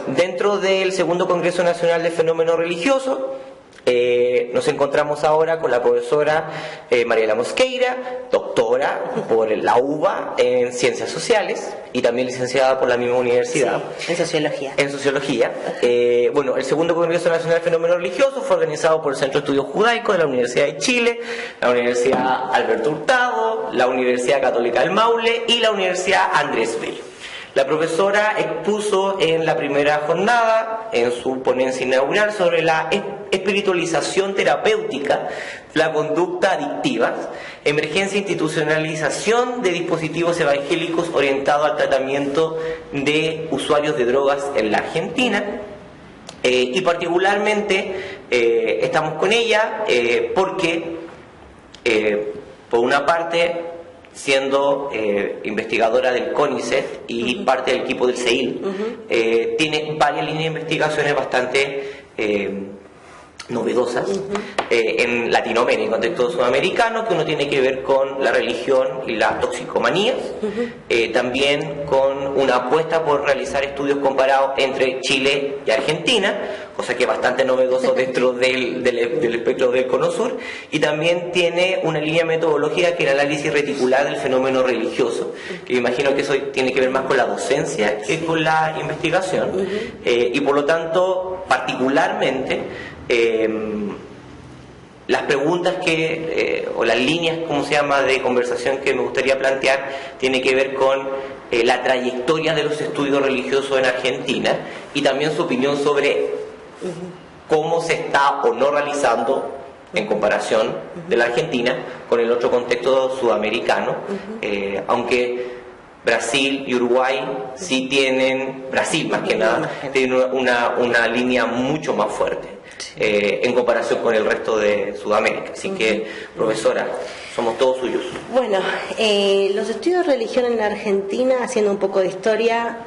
Dentro del segundo Congreso Nacional de Fenómenos Religiosos, nos encontramos ahora con la profesora Mariela Mosqueira, doctora por la UBA en Ciencias Sociales y también licenciada por la misma universidad. Sí, en Sociología. En Sociología. Bueno, el segundo Congreso Nacional de Fenómenos Religiosos fue organizado por el Centro de Estudios Judaicos de la Universidad de Chile, la Universidad Alberto Hurtado, la Universidad Católica del Maule y la Universidad Andrés Bello. La profesora expuso en la primera jornada, en su ponencia inaugural, sobre la espiritualización terapéutica, la conducta adictiva, emergencia e institucionalización de dispositivos evangélicos orientados al tratamiento de usuarios de drogas en la Argentina. Y particularmente estamos con ella porque, por una parte, siendo investigadora del CONICET y parte del equipo del CEIL, tiene varias líneas de investigaciones bastante novedosas en Latinoamérica, en contexto sudamericano, que uno tiene que ver con la religión y las toxicomanías, también con una apuesta por realizar estudios comparados entre Chile y Argentina, cosa que es bastante novedoso dentro del espectro del Cono Sur, y también tiene una línea metodológica que es el análisis reticular del fenómeno religioso, que me imagino que eso tiene que ver más con la docencia que con la investigación, y por lo tanto, particularmente, las preguntas o las líneas, ¿cómo se llama?, de conversación que me gustaría plantear tiene que ver con la trayectoria de los estudios religiosos en Argentina y también su opinión sobre cómo se está o no realizando en comparación de la Argentina con el otro contexto sudamericano, aunque Brasil y Uruguay sí tienen, Brasil más que nada, tiene una línea mucho más fuerte en comparación con el resto de Sudamérica. Así que, profesora, somos todos suyos. Bueno, los estudios de religión en la Argentina, haciendo un poco de historia,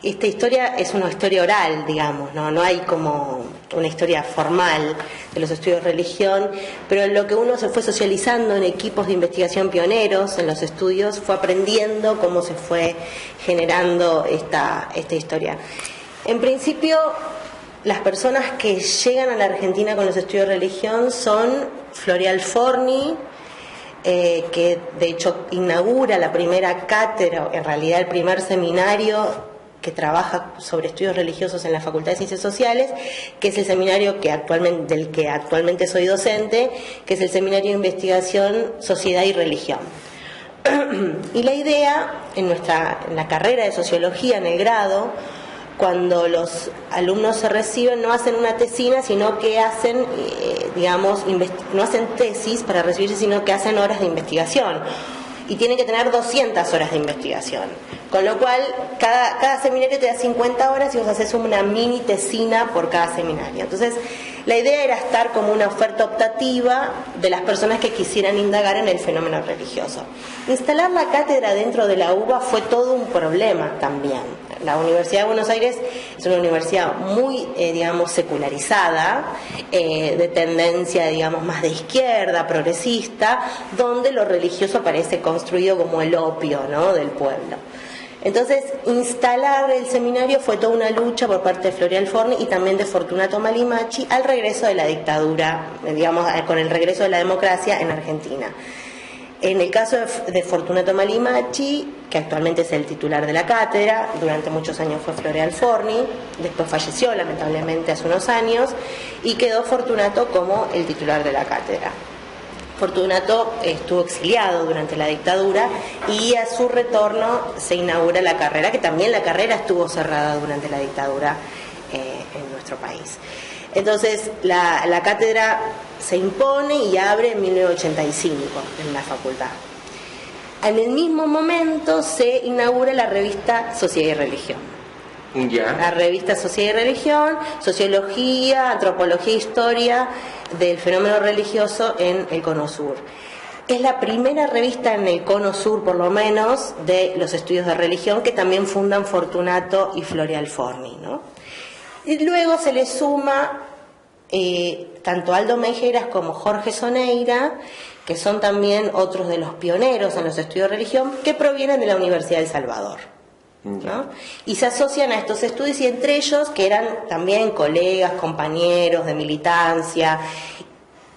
esta historia es una historia oral, digamos, no hay como una historia formal de los estudios de religión, pero lo que uno se fue socializando en equipos de investigación pioneros en los estudios, fue aprendiendo cómo se fue generando esta historia. En principio, las personas que llegan a la Argentina con los estudios de religión son Floreal Forni, que de hecho inaugura la primera cátedra, en realidad el primer seminario que trabaja sobre estudios religiosos en la Facultad de Ciencias Sociales, que es el seminario del que actualmente soy docente, que es el Seminario de Investigación Sociedad y Religión. Y la idea, en la carrera de Sociología, en el grado, cuando los alumnos se reciben, no hacen una tesina, sino que hacen, no hacen tesis para recibirse, sino que hacen horas de investigación. Y tienen que tener 200 horas de investigación. Con lo cual, cada seminario te da 50 horas y vos haces una mini tesina por cada seminario. Entonces, la idea era estar como una oferta optativa de las personas que quisieran indagar en el fenómeno religioso. Instalar la cátedra dentro de la UBA fue todo un problema también. La Universidad de Buenos Aires es una universidad muy, secularizada, de tendencia, más de izquierda, progresista, donde lo religioso aparece construido como el opio, ¿no?, del pueblo. Entonces, instalar el seminario fue toda una lucha por parte de Floreal Forni y también de Fortunato Malimachi al regreso de la dictadura, con el regreso de la democracia en Argentina. En el caso de Fortunato Malimachi, que actualmente es el titular de la cátedra, durante muchos años fue Floreal Forni, después falleció lamentablemente hace unos años, y quedó Fortunato como el titular de la cátedra. Fortunato estuvo exiliado durante la dictadura y a su retorno se inaugura la carrera, que también la carrera estuvo cerrada durante la dictadura en nuestro país. Entonces la cátedra se impone y abre en 1985 en la facultad. En el mismo momento se inaugura la revista Sociedad y Religión. Ya. La revista Sociedad y Religión, Sociología, Antropología e Historia del fenómeno religioso en el Cono Sur. Es la primera revista en el Cono Sur, por lo menos, de los estudios de religión, que también fundan Fortunato y Floreal Forni, ¿no? Y luego se le suma tanto Aldo Meijeras como Jorge Soneira, que son también otros de los pioneros en los estudios de religión, que provienen de la Universidad de El Salvador, ¿no? Y se asocian a estos estudios, y entre ellos, que eran también colegas, compañeros de militancia,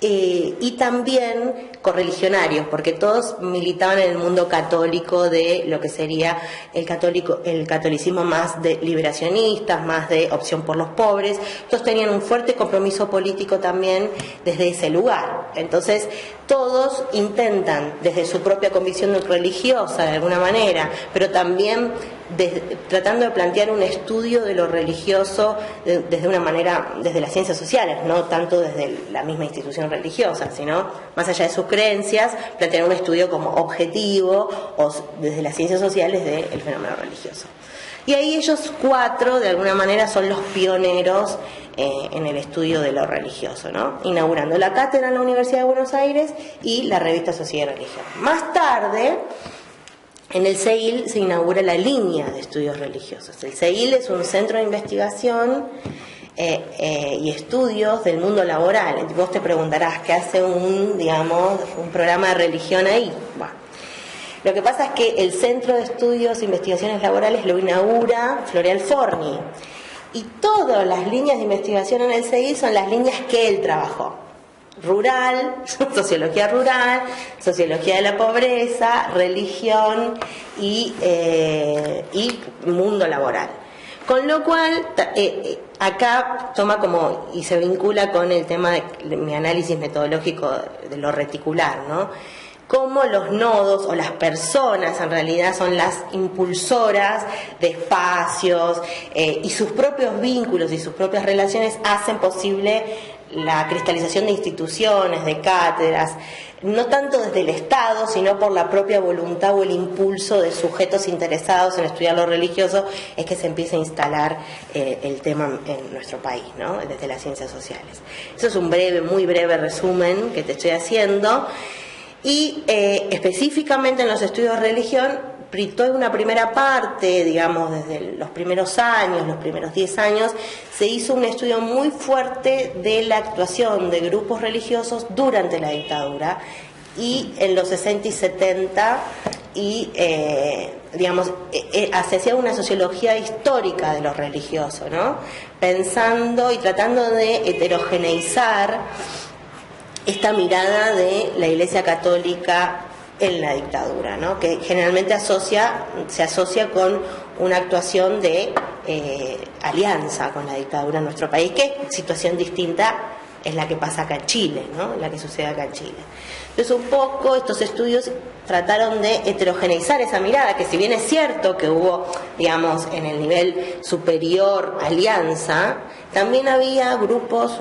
y también correligionarios, porque todos militaban en el mundo católico de lo que sería el catolicismo más de liberacionistas, más de opción por los pobres. Todos tenían un fuerte compromiso político también desde ese lugar. Entonces, todos intentan, desde su propia convicción religiosa, de alguna manera, pero también tratando de plantear un estudio de lo religioso desde una manera, desde las ciencias sociales, no tanto desde la misma institución religiosa, sino más allá de sus creencias, plantear un estudio como objetivo o desde las ciencias sociales del fenómeno religioso. Y ahí ellos cuatro, de alguna manera, son los pioneros en el estudio de lo religioso, ¿no? Inaugurando la cátedra en la Universidad de Buenos Aires y la revista Sociedad y Religión. Más tarde, en el CEIL se inaugura la línea de estudios religiosos. El CEIL es un centro de investigación y estudios del mundo laboral. Vos te preguntarás, ¿qué hace un programa de religión ahí? Bueno, lo que pasa es que el Centro de Estudios e Investigaciones Laborales lo inaugura Floreal Forni, y todas las líneas de investigación en el CEIL son las líneas que él trabajó. Rural, sociología de la pobreza, religión y mundo laboral. Con lo cual, acá toma como, y se vincula con el tema de mi análisis metodológico de lo reticular, ¿no? Cómo los nodos o las personas en realidad son las impulsoras de espacios, y sus propios vínculos y sus propias relaciones hacen posible la cristalización de instituciones, de cátedras, no tanto desde el Estado, sino por la propia voluntad o el impulso de sujetos interesados en estudiar lo religioso, es que se empieza a instalar el tema en nuestro país, ¿no? Desde las ciencias sociales. Eso es un muy breve resumen que te estoy haciendo. Y específicamente en los estudios de religión, toda una primera parte, digamos, desde los primeros años, los primeros 10 años, se hizo un estudio muy fuerte de la actuación de grupos religiosos durante la dictadura, y en los 60 y 70, y se hacía una sociología histórica de lo religioso, ¿no? Pensando y tratando de heterogeneizar esta mirada de la Iglesia Católica en la dictadura, ¿no? Que generalmente se asocia con una actuación de alianza con la dictadura en nuestro país, que situación distinta es la que pasa acá en Chile, ¿no? La que sucede acá en Chile. Entonces, un poco estos estudios trataron de heterogeneizar esa mirada, que si bien es cierto que hubo, digamos, en el nivel superior alianza, también había grupos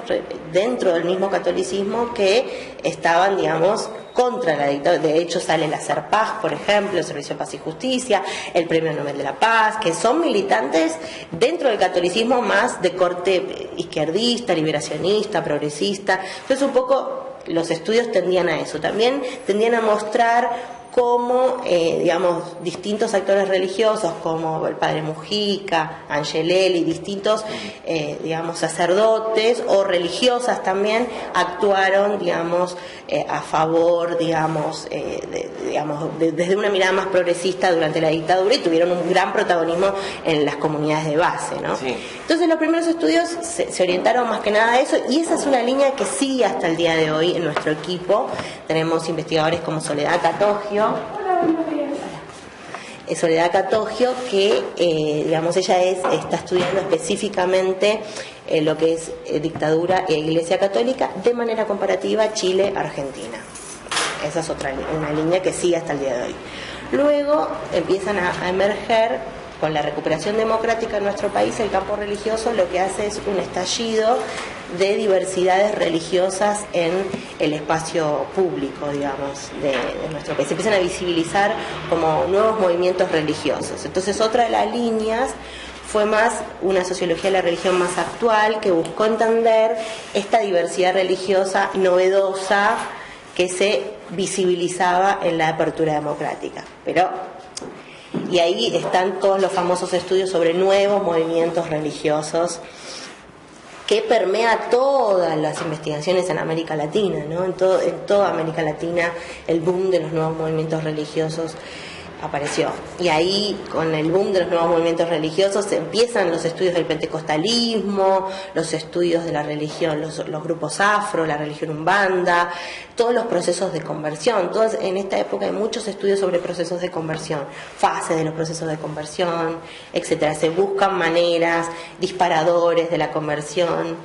dentro del mismo catolicismo que estaban, digamos, contra la dictadura. De hecho, sale la CERPAJ, por ejemplo, el Servicio de Paz y Justicia, el Premio Nobel de la Paz, que son militantes dentro del catolicismo más de corte izquierdista, liberacionista, progresista. Entonces, un poco los estudios tendían a eso. También tendían a mostrar cómo, distintos actores religiosos, como el padre Mujica, Angelelli, distintos, sacerdotes o religiosas también, actuaron, a favor, desde una mirada más progresista durante la dictadura, y tuvieron un gran protagonismo en las comunidades de base, ¿no? Sí. Entonces, los primeros estudios se orientaron más que nada a eso, y esa es una línea que sigue hasta el día de hoy en nuestro equipo. Tenemos investigadores como Soledad Catogio. Hola, buenos días. Soledad Catogio, que ella está estudiando específicamente lo que es dictadura e Iglesia Católica de manera comparativa Chile-Argentina. Esa es una línea que sigue hasta el día de hoy. Luego empiezan a emerger, con la recuperación democrática en nuestro país, el campo religioso lo que hace es un estallido de diversidades religiosas en el espacio público, de nuestro país. Se empiezan a visibilizar como nuevos movimientos religiosos. Entonces, otra de las líneas fue más una sociología de la religión más actual, que buscó entender esta diversidad religiosa novedosa que se visibilizaba en la apertura democrática. Y ahí están todos los famosos estudios sobre nuevos movimientos religiosos que permea todas las investigaciones en América Latina, ¿no? En toda América Latina el boom de los nuevos movimientos religiosos apareció. Y ahí, con el boom de los nuevos movimientos religiosos, empiezan los estudios del pentecostalismo, los estudios de la religión, los grupos afro, la religión umbanda, todos los procesos de conversión. En esta época hay muchos estudios sobre procesos de conversión, fases de los procesos de conversión, etcétera. Se buscan maneras, disparadores de la conversión,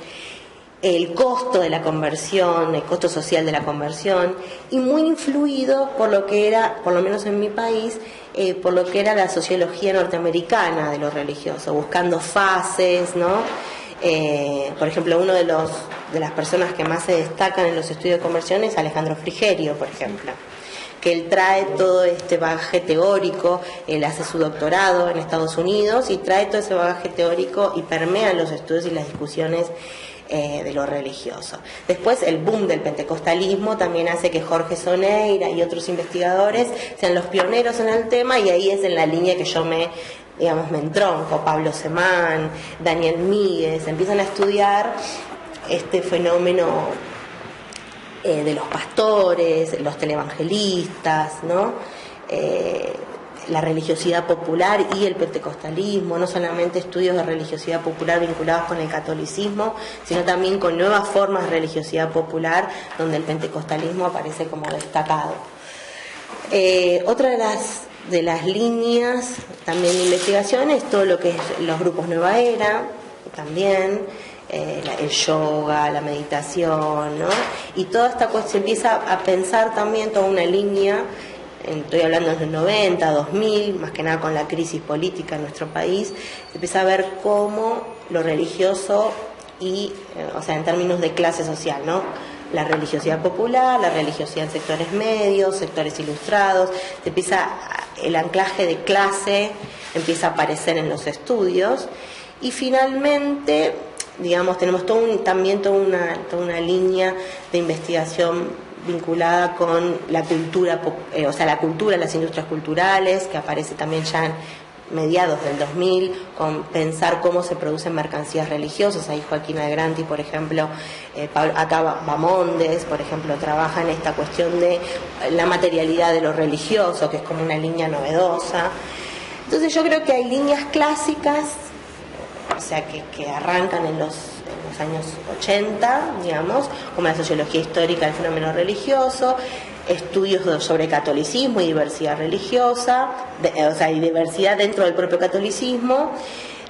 el costo de la conversión, el costo social de la conversión, y muy influido por lo que era, por lo menos en mi país, por lo que era la sociología norteamericana de lo religioso, buscando fases, ¿no? Por ejemplo, uno de las personas que más se destacan en los estudios de conversión es Alejandro Frigerio, por ejemplo, que él trae todo este bagaje teórico. Él hace su doctorado en Estados Unidos y trae todo ese bagaje teórico y permea los estudios y las discusiones de lo religioso. Después el boom del pentecostalismo también hace que Jorge Soneira y otros investigadores sean los pioneros en el tema, y ahí es en la línea que yo me entronco. Pablo Semán, Daniel Míguez, empiezan a estudiar este fenómeno de los pastores, los televangelistas, ¿no? La religiosidad popular y el pentecostalismo, no solamente estudios de religiosidad popular vinculados con el catolicismo, sino también con nuevas formas de religiosidad popular donde el pentecostalismo aparece como destacado. Otra de las líneas también de investigación es todo lo que es los grupos Nueva Era, también el yoga, la meditación, ¿no? Y toda esta cuestión se empieza a pensar también toda una línea. Estoy hablando de los 90, 2000, más que nada con la crisis política en nuestro país, se empieza a ver cómo lo religioso y, o sea, en términos de clase social, ¿no? La religiosidad popular, la religiosidad en sectores medios, sectores ilustrados, el anclaje de clase empieza a aparecer en los estudios, y finalmente, digamos, tenemos también toda una línea de investigación vinculada con la cultura, la cultura, las industrias culturales, que aparece también ya en mediados del 2000, con pensar cómo se producen mercancías religiosas. Ahí Joaquín Algranti, por ejemplo, acá Bamondes, por ejemplo, trabaja en esta cuestión de la materialidad de lo religioso, que es como una línea novedosa. Entonces yo creo que hay líneas clásicas, o sea, que arrancan en los años 80, digamos, como la sociología histórica del fenómeno religioso, estudios sobre catolicismo y diversidad religiosa, y diversidad dentro del propio catolicismo.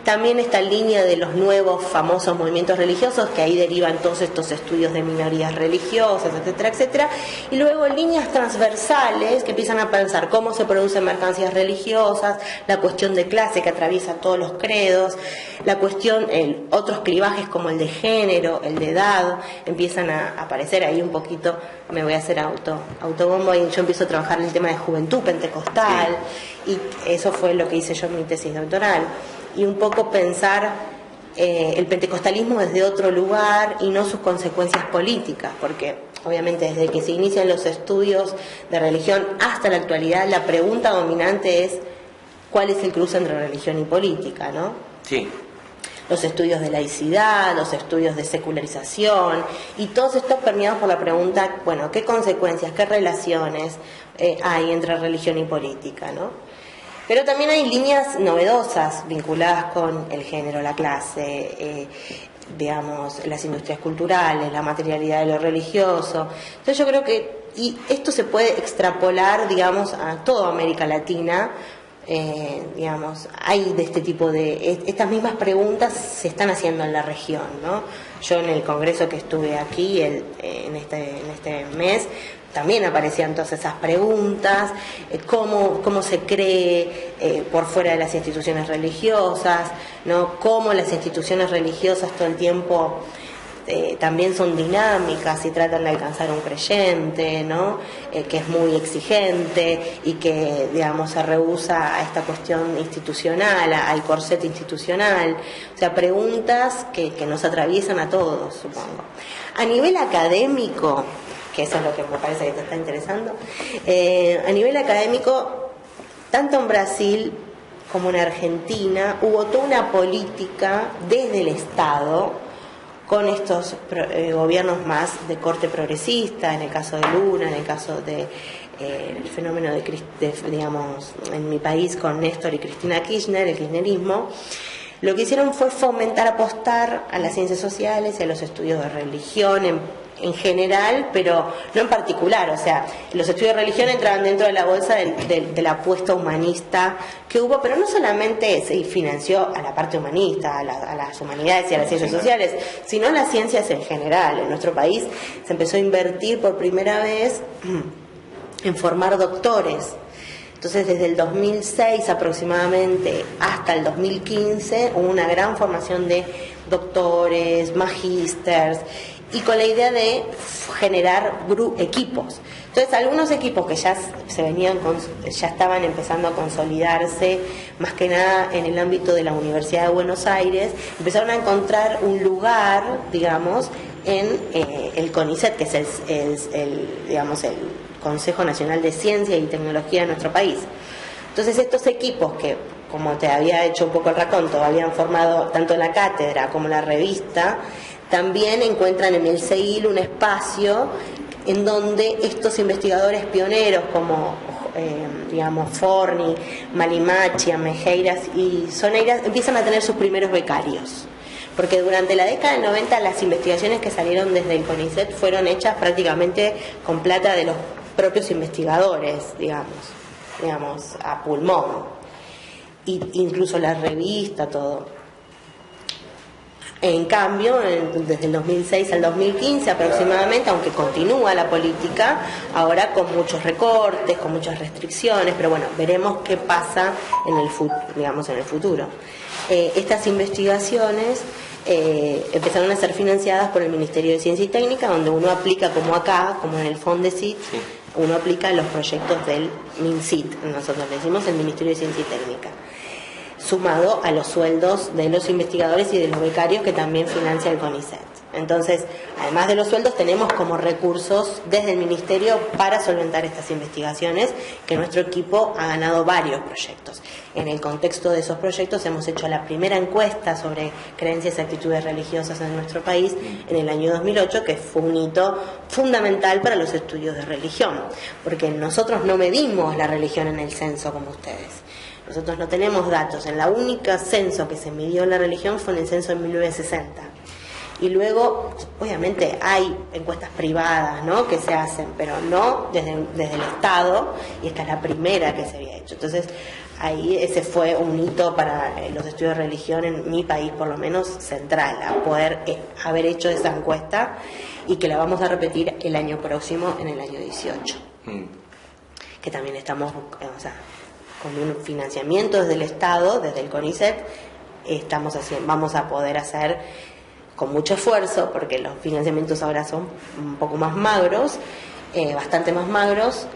También esta línea de los nuevos famosos movimientos religiosos, que ahí derivan todos estos estudios de minorías religiosas, etcétera, etcétera. Y luego líneas transversales que empiezan a pensar cómo se producen mercancías religiosas, la cuestión de clase que atraviesa todos los credos, la cuestión, otros clivajes como el de género, el de edad, empiezan a aparecer ahí un poquito. Me voy a hacer autobombo, y yo empiezo a trabajar en el tema de juventud pentecostal, y eso fue lo que hice yo en mi tesis doctoral. Y un poco pensar el pentecostalismo desde otro lugar y no sus consecuencias políticas, porque obviamente desde que se inician los estudios de religión hasta la actualidad, la pregunta dominante es ¿cuál es el cruce entre religión y política, no? Sí. Los estudios de laicidad, los estudios de secularización, y todos estos permeados por la pregunta, bueno, ¿qué consecuencias, qué relaciones hay entre religión y política, no? Pero también hay líneas novedosas vinculadas con el género, la clase, digamos, las industrias culturales, la materialidad de lo religioso. Entonces yo creo que, y esto se puede extrapolar, digamos, a toda América Latina. Digamos, hay de este tipo de... Estas mismas preguntas se están haciendo en la región, ¿no? Yo en el congreso que estuve aquí en este mes, también aparecían todas esas preguntas, cómo se cree por fuera de las instituciones religiosas, ¿no? Cómo las instituciones religiosas todo el tiempo también son dinámicas y tratan de alcanzar un creyente, ¿no? Que es muy exigente y que, digamos, se rehúsa a esta cuestión institucional, al corset institucional. O sea, preguntas que nos atraviesan a todos, supongo. A nivel académico, que eso es lo que me parece que te está interesando, a nivel académico, tanto en Brasil como en Argentina, hubo toda una política desde el Estado con estos gobiernos más de corte progresista, en el caso de Luna, en el caso de el fenómeno digamos, en mi país con Néstor y Cristina Kirchner, el kirchnerismo. Lo que hicieron fue fomentar, apostar a las ciencias sociales y a los estudios de religión en general, pero no en particular. O sea, los estudios de religión entraban dentro de la bolsa de la apuesta humanista que hubo, pero no solamente se financió a la parte humanista, a las humanidades y a las ciencias sociales, sino a las ciencias en general. En nuestro país se empezó a invertir por primera vez en formar doctores. Entonces, desde el 2006 aproximadamente hasta el 2015 hubo una gran formación de doctores, magísters, y con la idea de generar equipos. Entonces, algunos equipos que ya estaban empezando a consolidarse, más que nada en el ámbito de la Universidad de Buenos Aires, empezaron a encontrar un lugar, digamos, en el CONICET, que es digamos, el Consejo Nacional de Ciencia y Tecnología de nuestro país. Entonces, estos equipos que, como te había hecho un poco el raconto, habían formado tanto la cátedra como la revista, también encuentran en el CEIL un espacio en donde estos investigadores pioneros como digamos Forni, Malimachi, Amejeiras y Soneiras empiezan a tener sus primeros becarios. Porque durante la década del 90 las investigaciones que salieron desde el CONICET fueron hechas prácticamente con plata de los propios investigadores, digamos, a pulmón. Incluso la revista, todo. En cambio, desde el 2006 al 2015 aproximadamente, aunque continúa la política, ahora con muchos recortes, con muchas restricciones, pero bueno, veremos qué pasa en el futuro. Estas investigaciones empezaron a ser financiadas por el Ministerio de Ciencia y Técnica, donde uno aplica, como acá, como en el Fondesit, sí, uno aplica los proyectos del MinCit, nosotros le decimos el Ministerio de Ciencia y Técnica, sumado a los sueldos de los investigadores y de los becarios que también financia el CONICET. Entonces, además de los sueldos, tenemos como recursos desde el Ministerio para solventar estas investigaciones, que nuestro equipo ha ganado varios proyectos. En el contexto de esos proyectos hemos hecho la primera encuesta sobre creencias y actitudes religiosas en nuestro país en el año 2008, que fue un hito fundamental para los estudios de religión, porque nosotros no medimos la religión en el censo como ustedes. Nosotros no tenemos datos. En la única censo que se midió la religión fue en el censo de 1960. Y luego, obviamente, hay encuestas privadas, ¿no?, que se hacen, pero no desde el Estado, y esta es la primera que se había hecho. Entonces, ahí ese fue un hito para los estudios de religión en mi país, por lo menos central, a poder haber hecho esa encuesta, y que la vamos a repetir el año próximo, en el año 18. Que también estamos, con un financiamiento desde el Estado, desde el CONICET, vamos a poder hacer con mucho esfuerzo, porque los financiamientos ahora son un poco más magros, bastante más magros,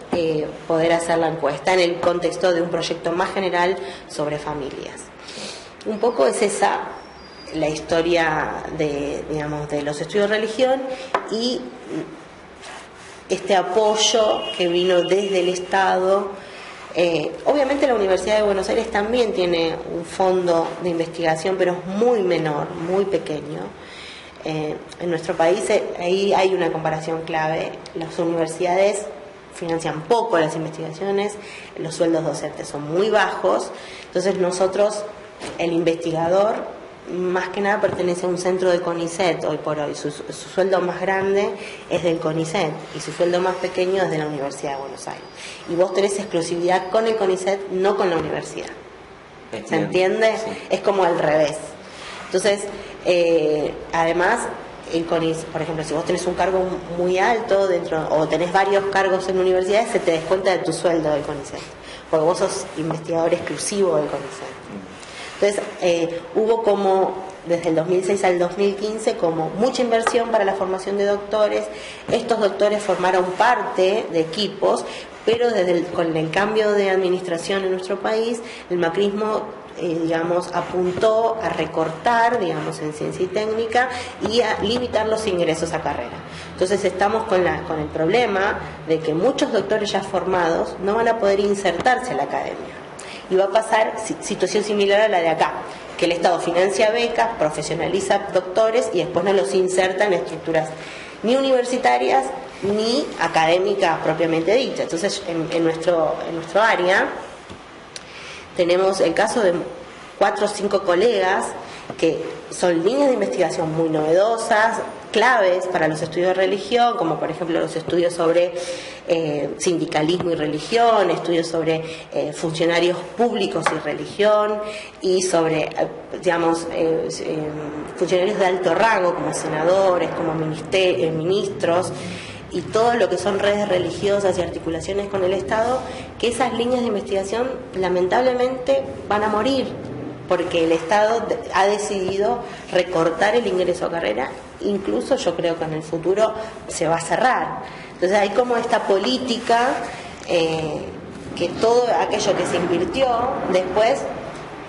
poder hacer la encuesta en el contexto de un proyecto más general sobre familias. Un poco es esa la historia de los estudios de religión y este apoyo que vino desde el Estado. Obviamente la Universidad de Buenos Aires también tiene un fondo de investigación, pero es muy menor, muy pequeño. En nuestro país ahí hay una comparación clave. Las universidades financian poco las investigaciones, los sueldos docentes son muy bajos, entonces nosotros, el investigador, más que nada pertenece a un centro de CONICET hoy por hoy. Su sueldo más grande es del CONICET y su sueldo más pequeño es de la Universidad de Buenos Aires. Y vos tenés exclusividad con el CONICET, no con la universidad. ¿Se entiende? Sí. Es como al revés. Entonces, además, el CONICET, por ejemplo, si vos tenés un cargo muy alto o tenés varios cargos en universidades, se te descuenta de tu sueldo del CONICET, porque vos sos investigador exclusivo del CONICET. Entonces, hubo como, desde el 2006 al 2015, como mucha inversión para la formación de doctores. Estos doctores formaron parte de equipos, pero con el cambio de administración en nuestro país, el macrismo, apuntó a recortar, en ciencia y técnica y a limitar los ingresos a carrera. Entonces estamos con el problema de que muchos doctores ya formados no van a poder insertarse a la academia. y va a pasar situación similar a la de acá, que el Estado financia becas, profesionaliza doctores y después no los inserta en estructuras ni universitarias ni académicas propiamente dichas. Entonces, en nuestro área tenemos el caso de 4 o 5 colegas que son líneas de investigación muy novedosas, claves para los estudios de religión, como por ejemplo los estudios sobre sindicalismo y religión, estudios sobre funcionarios públicos y religión, y sobre, digamos, funcionarios de alto rango, como senadores, como ministros, y todo lo que son redes religiosas y articulaciones con el Estado, que esas líneas de investigación lamentablemente van a morir, porque el Estado ha decidido recortar el ingreso a carrera, incluso yo creo que en el futuro se va a cerrar. Entonces hay como esta política que todo aquello que se invirtió después,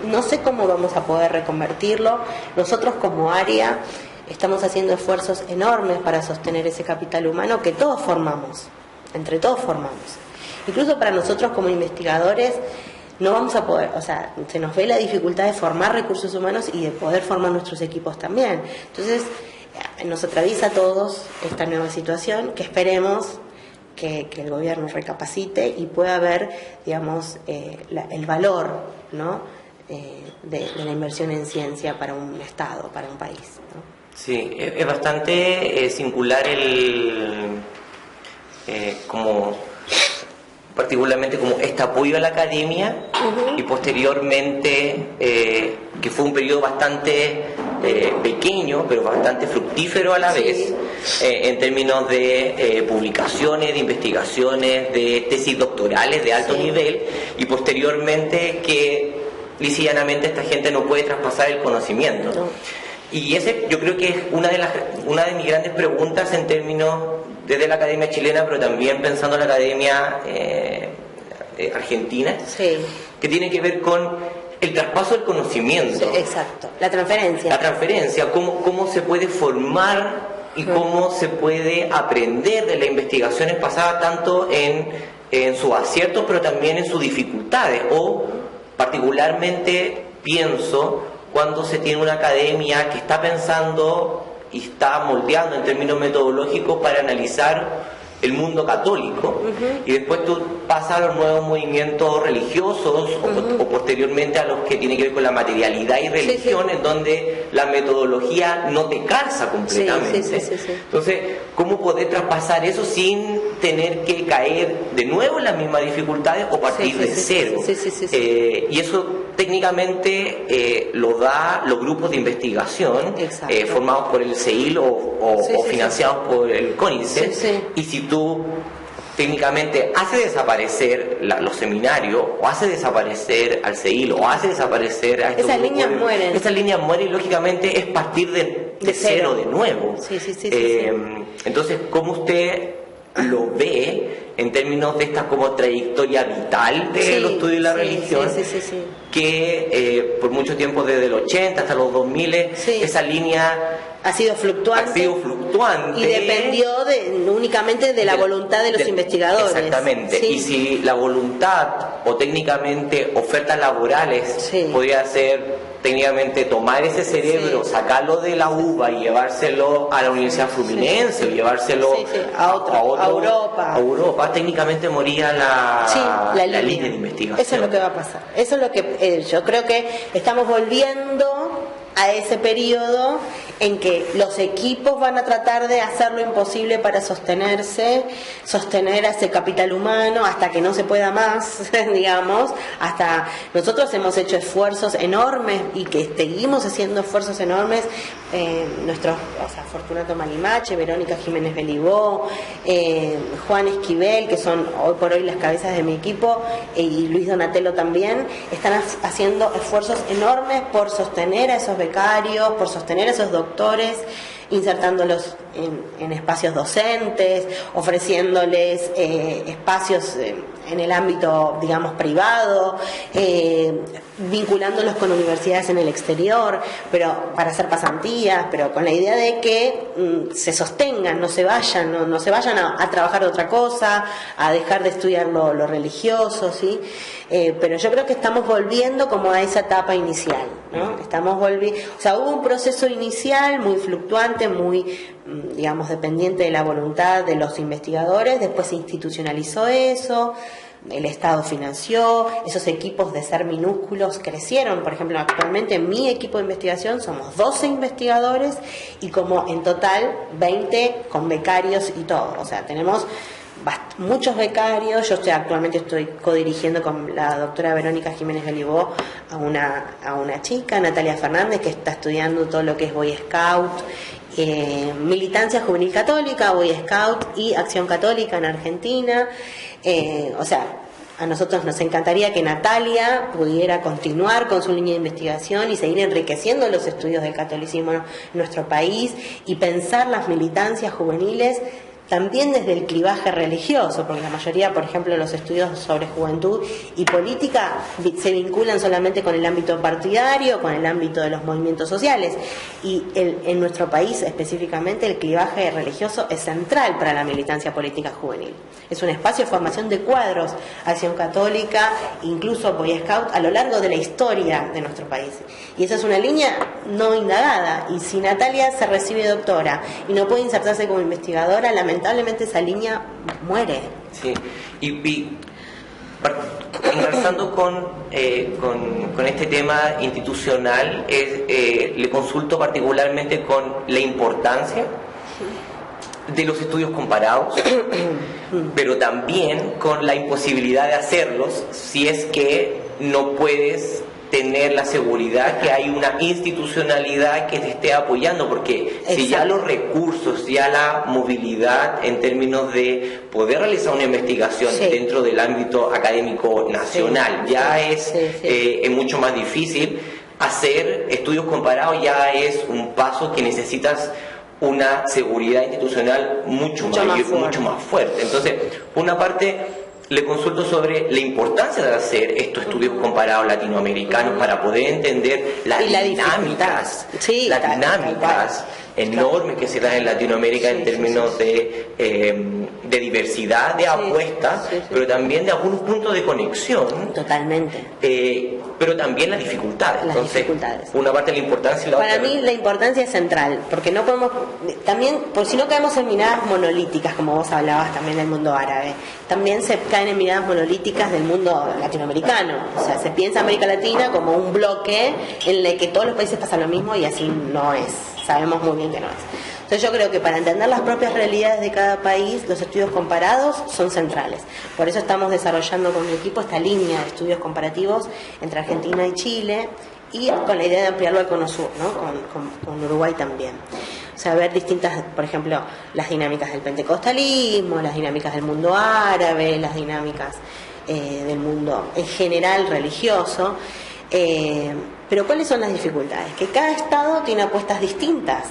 no sé cómo vamos a poder reconvertirlo. Nosotros como área estamos haciendo esfuerzos enormes para sostener ese capital humano que todos formamos, entre todos formamos. Incluso para nosotros como investigadores no vamos a poder, o sea, se nos ve la dificultad de formar recursos humanos y de poder formar nuestros equipos también. Entonces, nos atraviesa a todos esta nueva situación, que esperemos que el gobierno recapacite y pueda ver, digamos, el valor, ¿no?, de la inversión en ciencia para un Estado, para un país, ¿no? Sí, es bastante singular como particularmente como este apoyo a la academia y posteriormente que fue un periodo bastante pequeño pero bastante fructífero a la vez, en términos de publicaciones, de investigaciones, de tesis doctorales de alto nivel, y posteriormente que lisa y llanamente esta gente no puede traspasar el conocimiento. Y ese yo creo que es una de mis grandes preguntas en términos desde la academia chilena, pero también pensando en la academia argentina, que tiene que ver con el traspaso del conocimiento. Sí, exacto, la transferencia. La transferencia, cómo se puede formar y cómo se puede aprender de las investigaciones pasadas, tanto en sus aciertos, pero también en sus dificultades, o particularmente pienso cuando se tiene una academia que está pensando y está moldeando en términos metodológicos para analizar el mundo católico, y después tú pasas a los nuevos movimientos religiosos o posteriormente a los que tienen que ver con la materialidad y religión, en donde la metodología no te calza completamente. Entonces, ¿cómo poder traspasar eso sin tener que caer de nuevo en las mismas dificultades o partir de cero? Y eso técnicamente lo da los grupos de investigación formados por el CEIL o financiados por el CONICET. Y si tú técnicamente haces desaparecer los seminarios, o hace desaparecer al CEIL, o hace desaparecer a estos esas líneas mueren. Esas líneas mueren y lógicamente es partir de cero de nuevo. Entonces, ¿cómo usted lo ve en términos de esta como trayectoria vital de los estudios de la religión? Que por mucho tiempo, desde el 80 hasta los 2000, esa línea ha sido fluctuante y dependió únicamente de la voluntad de los investigadores. Exactamente. Y si la voluntad o técnicamente ofertas laborales podría ser técnicamente tomar ese cerebro, sacarlo de la UBA y llevárselo a la Universidad Fluminense o llevárselo a Europa, técnicamente moría la línea de investigación. Eso es lo que va a pasar. Eso es lo que yo creo que estamos volviendo a ese periodo en que los equipos van a tratar de hacer lo imposible para sostener a ese capital humano hasta que no se pueda más, digamos. Hasta nosotros hemos hecho esfuerzos enormes y que seguimos haciendo esfuerzos enormes, Fortunato Malimache, Verónica Jiménez Belibó, Juan Esquivel, que son hoy por hoy las cabezas de mi equipo, y Luis Donatello también, están haciendo esfuerzos enormes por sostener a esos becarios, por sostener a esos doctores, insertándolos en espacios docentes, ofreciéndoles espacios en el ámbito, digamos, privado, vinculándolos con universidades en el exterior, pero para hacer pasantías, pero con la idea de que se sostengan, no se vayan, no se vayan a trabajar de otra cosa, a dejar de estudiar lo religioso, ¿sí? Pero yo creo que estamos volviendo como a esa etapa inicial, ¿no? Estamos volviendo, o sea, hubo un proceso inicial muy fluctuante, muy, digamos, dependiente de la voluntad de los investigadores, después se institucionalizó eso, el Estado financió, esos equipos de ser minúsculos crecieron. Por ejemplo, actualmente en mi equipo de investigación somos 12 investigadores y como en total 20 con becarios y todo, o sea, tenemos muchos becarios. Yo actualmente estoy codirigiendo con la doctora Verónica Jiménez Galibó a una chica, Natalia Fernández, que está estudiando todo lo que es Boy Scout, militancia juvenil católica, Boy Scout y Acción Católica en Argentina. O sea, a nosotros nos encantaría que Natalia pudiera continuar con su línea de investigación y seguir enriqueciendo los estudios del catolicismo en nuestro país y pensar las militancias juveniles también desde el clivaje religioso, porque la mayoría, por ejemplo, de los estudios sobre juventud y política se vinculan solamente con el ámbito partidario, con el ámbito de los movimientos sociales, y en nuestro país específicamente el clivaje religioso es central para la militancia política juvenil. Es un espacio de formación de cuadros, Acción Católica, incluso Boy Scout, a lo largo de la historia de nuestro país. Y esa es una línea no indagada, y si Natalia se recibe doctora y no puede insertarse como investigadora, lamentablemente esa línea muere. Sí, y conversando con este tema institucional, le consulto particularmente con la importancia de los estudios comparados, pero también con la imposibilidad de hacerlos si es que no puedes tener la seguridad que hay una institucionalidad que te esté apoyando, porque si ya los recursos, ya la movilidad en términos de poder realizar una investigación dentro del ámbito académico nacional es mucho más difícil, hacer estudios comparados ya es un paso que necesitas una seguridad institucional mucho más fuerte. Entonces, por una parte, le consulto sobre la importancia de hacer estos estudios comparados latinoamericanos para poder entender las dinámicas enormes que se dan en Latinoamérica en términos de diversidad de apuestas, pero también de algunos puntos de conexión. Totalmente. Pero también las dificultades. Una parte de la importancia y la otra. Para mí la importancia es central, porque no podemos, también, por si no caemos en miradas monolíticas, como vos hablabas también del mundo árabe, también se caen en miradas monolíticas del mundo latinoamericano. O sea, se piensa América Latina como un bloque en el que todos los países pasan lo mismo, y así no es. Sabemos muy bien que no es. Entonces yo creo que para entender las propias realidades de cada país, los estudios comparados son centrales. Por eso estamos desarrollando con mi equipo esta línea de estudios comparativos entre Argentina y Chile, y con la idea de ampliarlo al Cono Sur, ¿no? Con Uruguay también. O sea, ver distintas, por ejemplo, las dinámicas del pentecostalismo, las dinámicas del mundo árabe, las dinámicas del mundo en general religioso. Pero ¿cuáles son las dificultades? Que cada estado tiene apuestas distintas.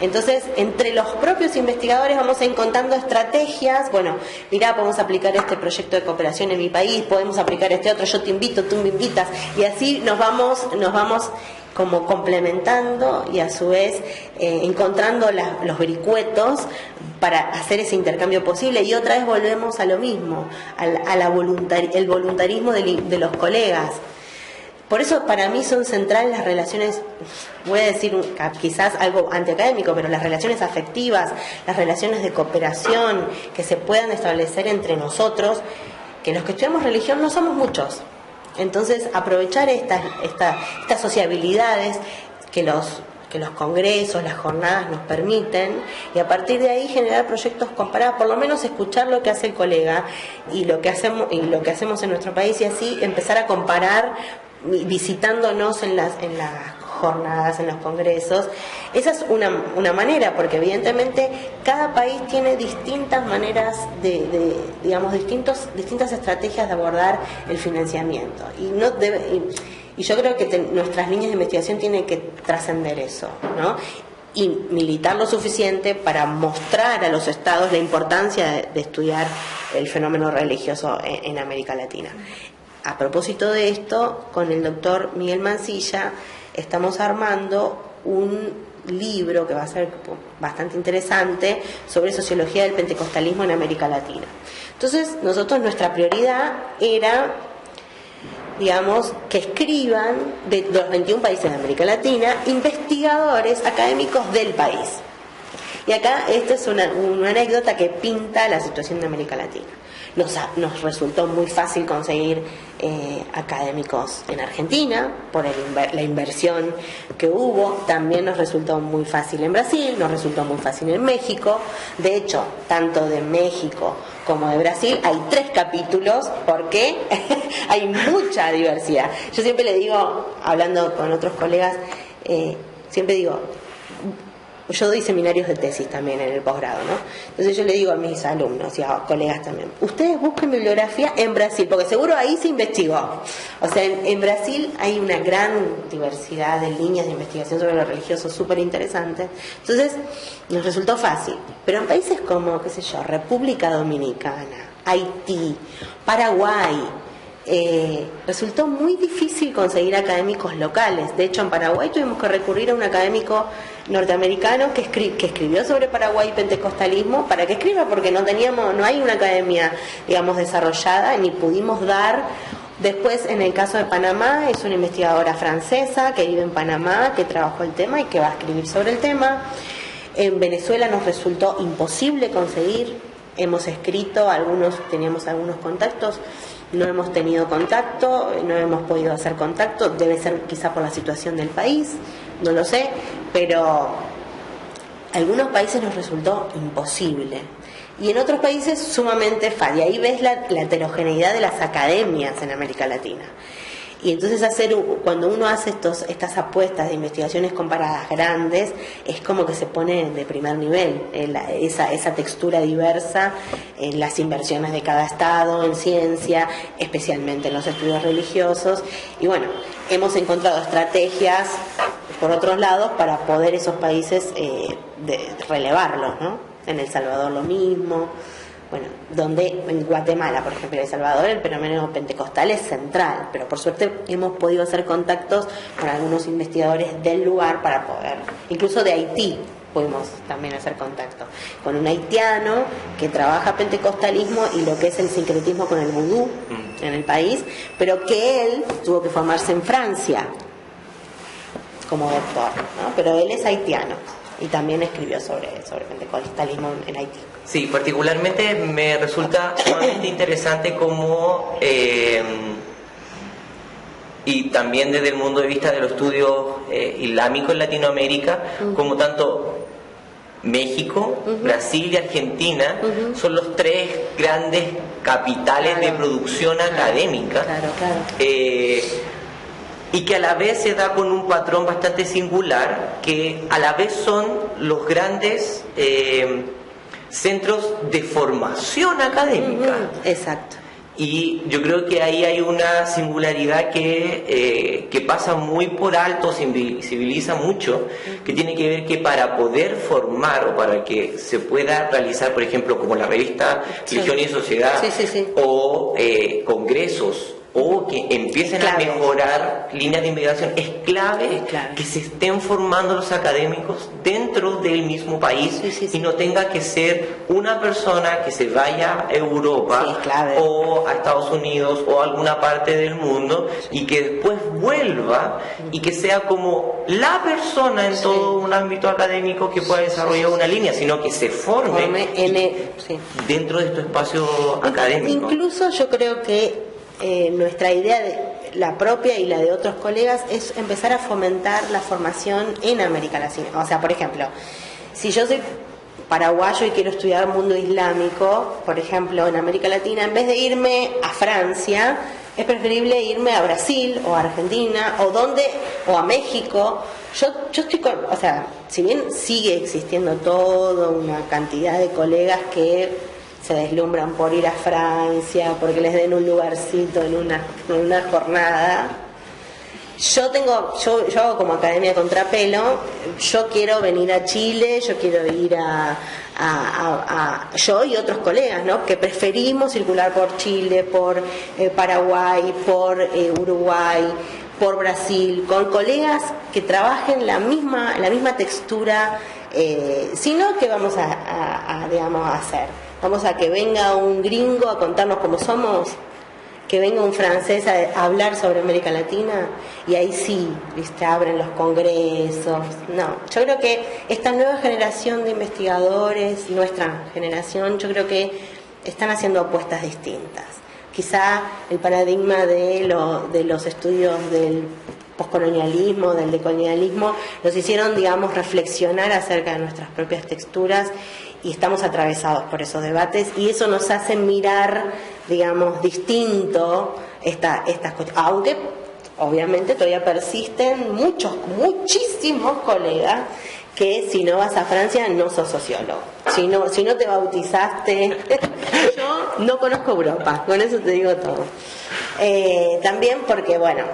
Entonces, entre los propios investigadores vamos encontrando estrategias. Bueno, mirá, podemos aplicar este proyecto de cooperación en mi país, podemos aplicar este otro, yo te invito, tú me invitas, y así nos vamos como complementando y a su vez encontrando los vericuetos para hacer ese intercambio posible. Y otra vez volvemos a lo mismo, el voluntarismo de los colegas. Por eso para mí son centrales las relaciones, voy a decir quizás algo antiacadémico, pero las relaciones afectivas, las relaciones de cooperación que se puedan establecer entre nosotros, que los que estudiamos religión no somos muchos. Entonces aprovechar estas sociabilidades que los congresos, las jornadas nos permiten, y a partir de ahí generar proyectos comparados, por lo menos escuchar lo que hace el colega y lo que hacemos en nuestro país, y así empezar a comparar visitándonos en las jornadas, en los congresos. Esa es una manera, porque evidentemente cada país tiene distintas maneras digamos, distintas estrategias de abordar el financiamiento, y yo creo que nuestras líneas de investigación tienen que trascender eso, ¿no? y militar lo suficiente para mostrar a los estados la importancia de estudiar el fenómeno religioso en América Latina. A propósito de esto, con el doctor Miguel Mancilla estamos armando un libro que va a ser bastante interesante sobre sociología del pentecostalismo en América Latina. Entonces, nuestra prioridad era, digamos, que escriban de los 21 países de América Latina investigadores académicos del país. Y acá esta es una anécdota que pinta la situación de América Latina. Nos resultó muy fácil conseguir académicos en Argentina por la inversión que hubo. También nos resultó muy fácil en Brasil, nos resultó muy fácil en México. De hecho, tanto de México como de Brasil hay 3 capítulos porque hay mucha diversidad. Yo siempre le digo, hablando con otros colegas, siempre digo, yo doy seminarios de tesis también en el posgrado, ¿no? Entonces yo le digo a mis alumnos y a colegas también, ustedes busquen bibliografía en Brasil, porque seguro ahí se investigó. O sea, en Brasil hay una gran diversidad de líneas de investigación sobre lo religioso súper interesantes. Entonces nos resultó fácil. Pero en países como, qué sé yo, República Dominicana, Haití, Paraguay, resultó muy difícil conseguir académicos locales. De hecho, en Paraguay tuvimos que recurrir a un académico norteamericano que escribió sobre Paraguay y pentecostalismo para que escriba, porque no hay una academia, digamos, desarrollada, ni pudimos dar. Después, en el caso de Panamá, es una investigadora francesa que vive en Panamá, que trabajó el tema y que va a escribir sobre el tema. En Venezuela nos resultó imposible conseguir. Hemos escrito, teníamos algunos contactos, no hemos tenido contacto, no hemos podido hacer contacto, debe ser quizá por la situación del país, no lo sé, pero algunos países nos resultó imposible y en otros países sumamente fácil. Y ahí ves la heterogeneidad de las academias en América Latina. Y entonces cuando uno hace estas apuestas de investigaciones comparadas grandes, es como que se pone de primer nivel esa textura diversa en las inversiones de cada estado, en ciencia, especialmente en los estudios religiosos. Y bueno, hemos encontrado estrategias por otros lados para poder esos países relevarlos, ¿no? En El Salvador lo mismo. Bueno, donde en Guatemala, por ejemplo, en El Salvador, el fenómeno pentecostal es central, pero por suerte hemos podido hacer contactos con algunos investigadores del lugar para poder, incluso de Haití pudimos también hacer contacto, con un haitiano que trabaja pentecostalismo y lo que es el sincretismo con el vudú en el país, pero que él tuvo que formarse en Francia como doctor, ¿no? Pero él es haitiano y también escribió sobre pentecostalismo en Haití. Sí, particularmente me resulta sumamente interesante cómo, y también desde el punto de vista de los estudios islámicos en Latinoamérica, como tanto México, Brasil y Argentina son los 3 grandes capitales de producción académica. Y que a la vez se da con un patrón bastante singular, que a la vez son los grandes centros de formación académica. Exacto. Y yo creo que ahí hay una singularidad que pasa muy por alto, se invisibiliza mucho, que tiene que ver que para poder formar o para que se pueda realizar, por ejemplo, como la revista Religión y Sociedad, o congresos, o que empiecen a mejorar líneas de investigación, es clave que se estén formando los académicos dentro del mismo país y no tenga que ser una persona que se vaya a Europa o a Estados Unidos o a alguna parte del mundo y que después vuelva y que sea como la persona en todo un ámbito académico que pueda desarrollar una línea, sino que se forme dentro de estos espacios académicos. Incluso yo creo que nuestra idea, la propia y la de otros colegas, es empezar a fomentar la formación en América Latina. O sea, por ejemplo, si yo soy paraguayo y quiero estudiar mundo islámico, por ejemplo, en América Latina, en vez de irme a Francia, es preferible irme a Brasil o a Argentina o a México. Yo estoy o sea, si bien sigue existiendo toda una cantidad de colegas que se deslumbran por ir a Francia porque les den un lugarcito en una jornada, Yo hago como academia contrapelo, yo quiero venir a Chile, yo quiero ir yo y otros colegas, ¿no? Que preferimos circular por Chile, por Paraguay, por Uruguay, por Brasil, con colegas que trabajen la misma textura, sino que vamos digamos, a hacer. Vamos a que venga un gringo a contarnos cómo somos, que venga un francés a hablar sobre América Latina, y ahí sí, ¿viste? Abren los congresos. No, yo creo que esta nueva generación de investigadores, nuestra generación, yo creo que están haciendo apuestas distintas. Quizá el paradigma de los estudios del poscolonialismo, del decolonialismo, nos hicieron, digamos, reflexionar acerca de nuestras propias texturas, y estamos atravesados por esos debates, y eso nos hace mirar, digamos, distinto estas cuestiones, aunque obviamente todavía persisten muchísimos colegas que si no vas a Francia no sos sociólogo, si no te bautizaste. Yo no conozco Europa, con eso te digo todo. También porque, bueno,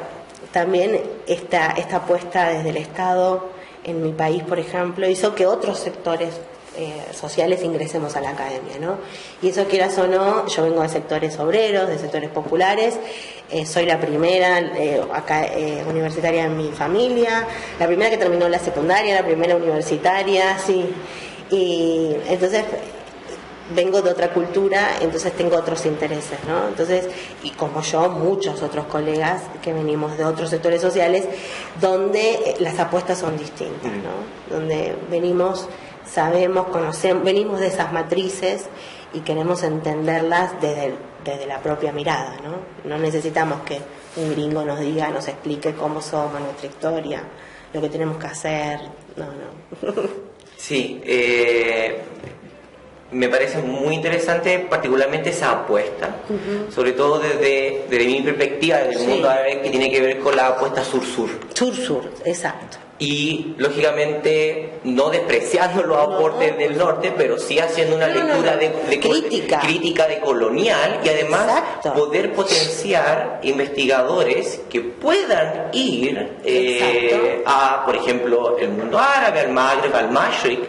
también esta apuesta desde el Estado en mi país, por ejemplo, hizo que otros sectores sociales ingresemos a la academia, ¿no? Y eso, quieras o no, yo vengo de sectores obreros, de sectores populares, soy la primera universitaria en mi familia, la primera que terminó la secundaria, la primera universitaria, sí, y entonces vengo de otra cultura, entonces tengo otros intereses, ¿no? Entonces, y como yo, muchos otros colegas que venimos de otros sectores sociales donde las apuestas son distintas, ¿no? Donde venimos, sabemos, conocemos, venimos de esas matrices y queremos entenderlas desde la propia mirada, ¿no? No necesitamos que un gringo nos diga, nos explique cómo somos, nuestra historia, lo que tenemos que hacer, no. Sí, me parece muy interesante particularmente esa apuesta, sobre todo desde mi perspectiva, desde el mundo árabe, que tiene que ver con la apuesta sur-sur. Sur-sur, exacto. Y lógicamente no despreciando los aportes del norte, pero sí haciendo una lectura de crítica de colonial, y además poder potenciar investigadores que puedan ir a, por ejemplo, el mundo árabe, al Magreb, al Mashriq,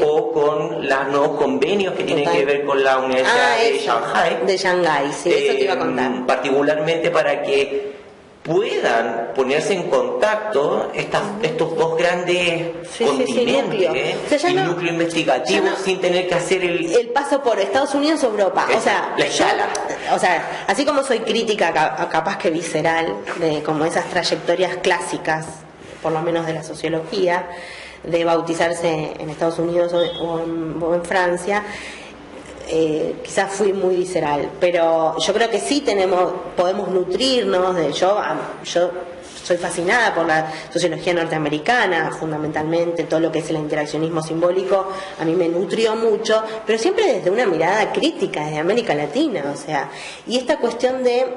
o con los nuevos convenios que tienen que ver con la Universidad de Shanghái. De Shanghái, sí, eso te iba a contar. Particularmente para que puedan ponerse en contacto estos dos grandes continentes, el núcleo investigativo, sin tener que hacer el paso por Estados Unidos o Europa. O sea, la escala. Así como soy crítica, capaz que visceral, de como esas trayectorias clásicas, por lo menos de la sociología, de bautizarse en Estados Unidos o en Francia, quizás fui muy visceral, pero yo creo que sí podemos nutrirnos de yo soy fascinada por la sociología norteamericana, fundamentalmente todo lo que es el interaccionismo simbólico a mí me nutrió mucho, pero siempre desde una mirada crítica desde América Latina, o sea, y esta cuestión de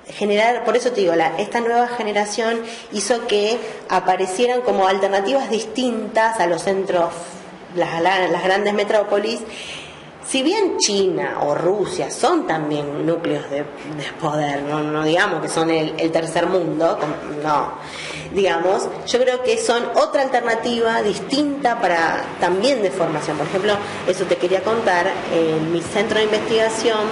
generar, por eso te digo, esta nueva generación hizo que aparecieran como alternativas distintas a los centros, las grandes metrópolis. Si bien China o Rusia son también núcleos de poder, no digamos que son el tercer mundo, no, digamos, yo creo que son otra alternativa distinta para también de formación. Por ejemplo, eso te quería contar, en mi centro de investigación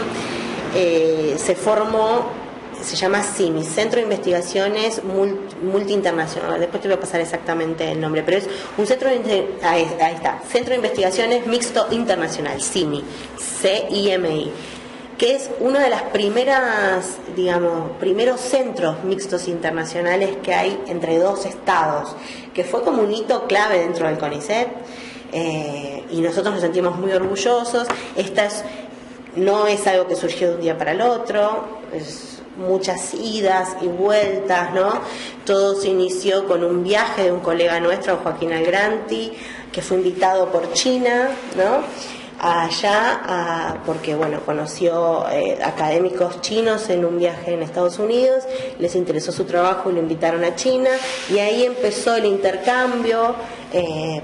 se formó, se llama CIMI, Centro de Investigaciones Multi-Internacional, después te voy a pasar exactamente el nombre, pero es un centro ahí está, Centro de Investigaciones Mixto Internacional, CIMI, CIMI, que es una de las primeros centros mixtos internacionales que hay entre dos estados, que fue como un hito clave dentro del CONICET, y nosotros nos sentimos muy orgullosos. No es algo que surgió de un día para el otro, es muchas idas y vueltas, ¿no? Todo se inició con un viaje de un colega nuestro, Joaquín Algranti, que fue invitado por China, ¿no? Allá, porque bueno, conoció académicos chinos en un viaje en Estados Unidos, les interesó su trabajo y lo invitaron a China, y ahí empezó el intercambio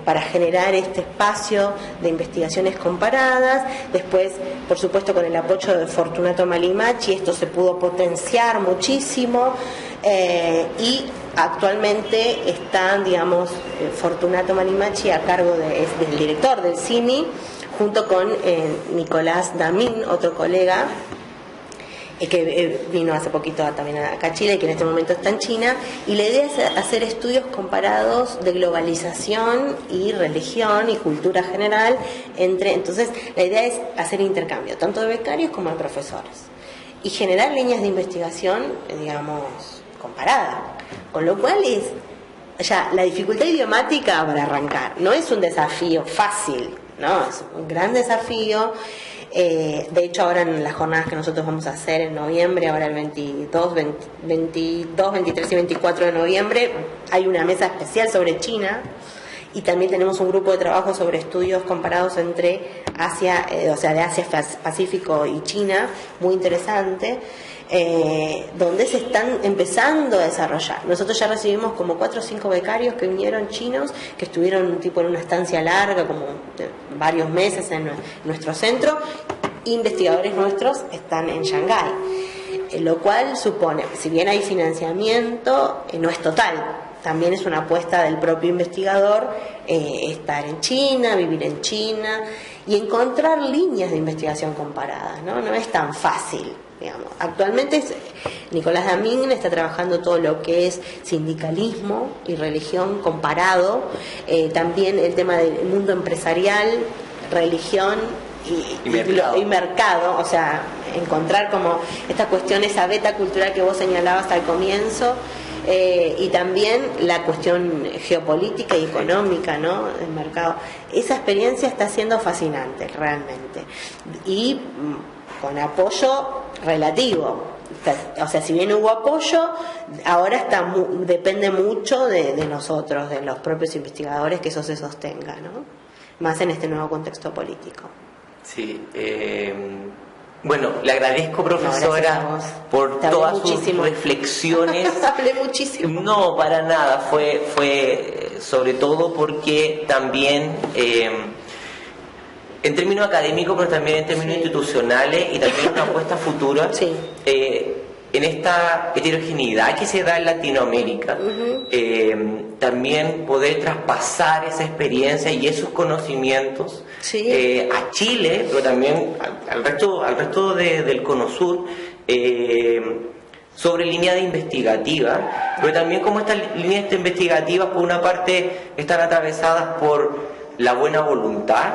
para generar este espacio de investigaciones comparadas. Después, por supuesto, con el apoyo de Fortunato Malimachi, esto se pudo potenciar muchísimo. Y actualmente están, digamos, Fortunato Manimachi a cargo del director del CIMI, junto con Nicolás Damín, otro colega que vino hace poquito también acá a Chile, que en este momento está en China, y la idea es hacer estudios comparados de globalización y religión y cultura general entonces la idea es hacer intercambio tanto de becarios como de profesores y generar líneas de investigación, digamos, comparada, con lo cual ya la dificultad idiomática para arrancar no es un desafío fácil, no, es un gran desafío. De hecho, ahora en las jornadas que nosotros vamos a hacer en noviembre, ahora el 22, 23 y 24 de noviembre, hay una mesa especial sobre China, y también tenemos un grupo de trabajo sobre estudios comparados entre Asia, o sea, de Asia, Pacífico y China, muy interesante, donde se están empezando a desarrollar. Nosotros ya recibimos como 4 o 5 becarios que vinieron chinos, que estuvieron tipo en una estancia larga, como varios meses en nuestro centro. Investigadores nuestros están en Shanghái, lo cual supone, si bien hay financiamiento, no es total. También es una apuesta del propio investigador estar en China, vivir en China y encontrar líneas de investigación comparadas, ¿no? No es tan fácil, digamos. Actualmente Nicolás Damín está trabajando todo lo que es sindicalismo y religión comparado, también el tema del mundo empresarial, religión y mercado, o sea, encontrar como esta cuestión, esa beta cultural que vos señalabas al comienzo. Y también la cuestión geopolítica y económica, ¿no?, del mercado. Esa experiencia está siendo fascinante realmente, y con apoyo relativo. O sea, si bien hubo apoyo, ahora depende mucho de nosotros, de los propios investigadores, que eso se sostenga, ¿no?, más en este nuevo contexto político. Sí, bueno, le agradezco, profesora, por todas sus reflexiones. Hablé muchísimo. No, para nada, fue sobre todo porque también en términos académicos, pero también en términos institucionales y también una apuesta futura, en esta heterogeneidad que se da en Latinoamérica, también poder traspasar esa experiencia y esos conocimientos a Chile, pero también al resto del Cono Sur, sobre líneas investigativas, pero también como estas líneas investigativas por una parte están atravesadas por la buena voluntad,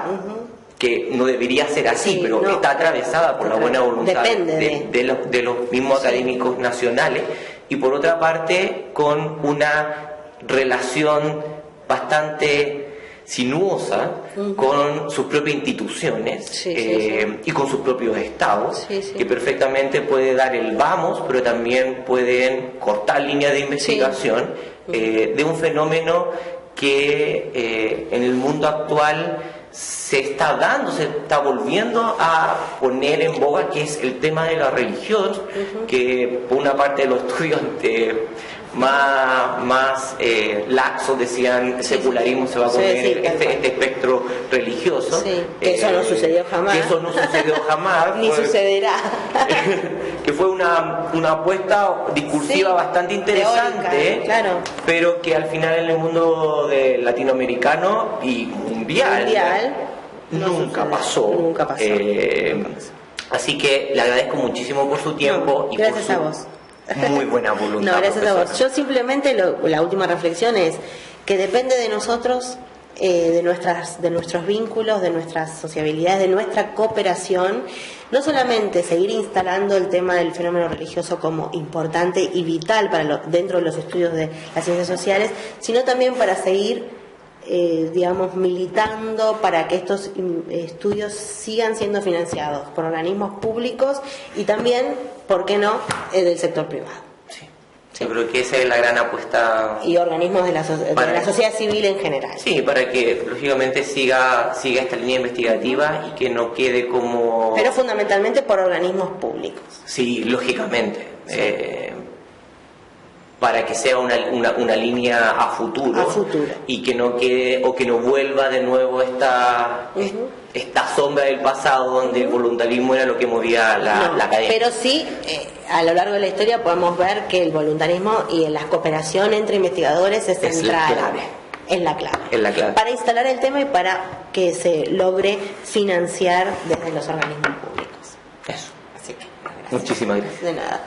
que no debería ser así, pero está atravesada por la buena voluntad de los mismos académicos nacionales, y por otra parte con una relación bastante sinuosa con sus propias instituciones y con sus propios estados, que perfectamente puede dar el vamos, pero también pueden cortar líneas de investigación de un fenómeno que en el mundo actual se está volviendo a poner en boga, que es el tema de la religión, que por una parte de los estudios más laxos decían secularismo se va a poner este espectro religioso, que eso no sucedió jamás, ni sucederá, que fue una apuesta discursiva bastante interesante, teórica, pero que al final en el mundo latinoamericano y mundial nunca pasó. Así que le agradezco muchísimo por su tiempo y gracias por a vos. Muy buena voluntad. No, gracias profesora. a vos. Yo simplemente la última reflexión es que depende de nosotros, de nuestros vínculos, de nuestras sociabilidades, de nuestra cooperación, no solamente seguir instalando el tema del fenómeno religioso como importante y vital dentro de los estudios de las ciencias sociales, sino también para seguir militando para que estos estudios sigan siendo financiados por organismos públicos y también, ¿por qué no?, del sector privado. Yo creo que esa es la gran apuesta. Y organismos de la sociedad civil en general. Sí, para que lógicamente siga esta línea investigativa y que no quede como... Pero fundamentalmente por organismos públicos. Sí, lógicamente. para que sea una línea a futuro, y que no quede o que no vuelva de nuevo esta sombra del pasado donde el voluntarismo era lo que movía la academia. Pero sí, a lo largo de la historia podemos ver que el voluntarismo y la cooperación entre investigadores es central. Es la clave. Para instalar el tema y para que se logre financiar desde los organismos públicos. Eso. Así que, gracias. Muchísimas gracias. De nada.